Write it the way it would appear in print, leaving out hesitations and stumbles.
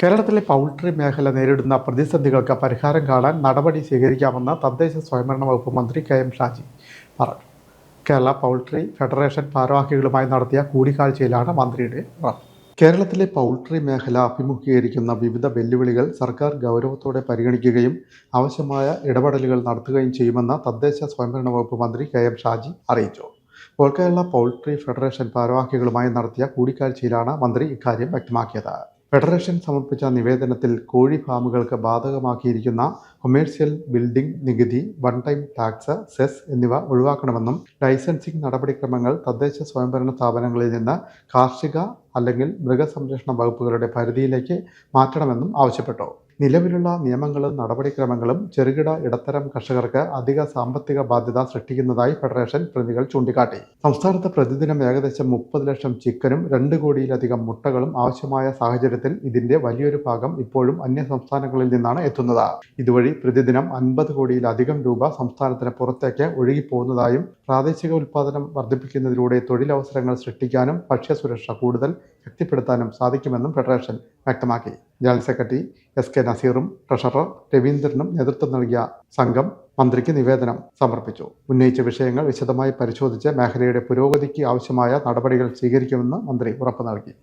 കേരളത്തിലെ പൗൾട്രി മേഖല നേരിടുന്ന പ്രതിസന്ധികൾക്ക് പരിഹാരം കാണാൻ നടപടി സ്വീകരിക്കാമെന്ന് തദ്ദേശ സ്വയംഭരണ വകുപ്പ് മന്ത്രി കെ.എം. ഷാജി പറഞ്ഞു. കേരള പൗൾട്രി ഫെഡറേഷൻ ഭാരവാഹികളുമായി നടത്തിയ കൂടിക്കാഴ്ചയിലാണ് മന്ത്രിയുടെ ഉറപ്പ്. കേരളത്തിലെ പൗൾട്രി മേഖല അഭിമുഖീകരിക്കുന്ന വിവിധ വെല്ലുവിളികൾ സർക്കാർ ഗൗരവത്തോടെ പരിഗണിക്കുകയും ആവശ്യമായ ഇടപെടലുകൾ നടത്തുകയും ചെയ്യുമെന്ന് തദ്ദേശ സ്വയംഭരണ വകുപ്പ് മന്ത്രി കെ.എം. ഷാജി അറിയിച്ചു. കേരള പൗൾട്രി ഫെഡറേഷൻ ഭാരവാഹികളുമായി നടത്തിയ കൂടിക്കാഴ്ചയിലാണ് മന്ത്രി ഇക്കാര്യം വ്യക്തമാക്കിയത്. ഫെഡറേഷൻ സമർപ്പിച്ച നിവേദനത്തിൽ കോഴി ഫാമുകൾക്ക് ബാധകമാക്കിയിരിക്കുന്ന കൊമേഴ്സ്യൽ ബിൽഡിംഗ് നികുതി, വൺ ടൈം ടാക്സ്, സെസ് എന്നിവ ഒഴിവാക്കണമെന്നും ലൈസൻസിംഗ് നടപടിക്രമങ്ങൾ തദ്ദേശ സ്വയംഭരണ സ്ഥാപനങ്ങളിൽ നിന്ന് കാർഷിക അല്ലെങ്കിൽ മൃഗസംരക്ഷണ വകുപ്പുകളുടെ പരിധിയിലേക്ക് മാറ്റണമെന്നും ആവശ്യപ്പെട്ടു. നിലവിലുള്ള നിയമങ്ങളും നടപടിക്രമങ്ങളും ചെറുകിട ഇടത്തരം കർഷകർക്ക് അധിക സാമ്പത്തിക ബാധ്യത സൃഷ്ടിക്കുന്നതായി ഫെഡറേഷൻ പ്രതിനിധികൾ ചൂണ്ടിക്കാട്ടി. സംസ്ഥാനത്ത് പ്രതിദിനം ഏകദേശം 30 ലക്ഷം ചിക്കനും 2 കോടിയിലധികം മുട്ടകളും ആവശ്യമായ സാഹചര്യത്തിൽ ഇതിന്റെ വലിയൊരു ഭാഗം ഇപ്പോഴും അന്യ സംസ്ഥാനങ്ങളിൽ നിന്നാണ് എത്തുന്നത്. ഇതുവഴി പ്രതിദിനം 50 കോടിയിലധികം രൂപ സംസ്ഥാനത്തിന് പുറത്തേക്ക് ഒഴുകിപ്പോകുന്നതായും പ്രാദേശിക ഉൽപ്പാദനം വർദ്ധിപ്പിക്കുന്നതിലൂടെ തൊഴിലവസരങ്ങൾ സൃഷ്ടിക്കാനും ഭക്ഷ്യസുരക്ഷ കൂടുതൽ ശക്തിപ്പെടുത്താനും സാധിക്കുമെന്നും ഫെഡറേഷൻ വ്യക്തമാക്കി. General secretary S K. നസീറും ട്രഷറർ രവീന്ദ്രനും നേതൃത്വം നൽകിയ സംഘം മന്ത്രിക്ക് നിവേദനം സമർപ്പിച്ചു. ഉന്നയിച്ച വിഷയങ്ങൾ വിശദമായി പരിശോധിച്ച് മേഖലയുടെ പുരോഗതിക്ക് ആവശ്യമായ നടപടികൾ സ്വീകരിക്കുമെന്ന് മന്ത്രി ഉറപ്പു നൽകി.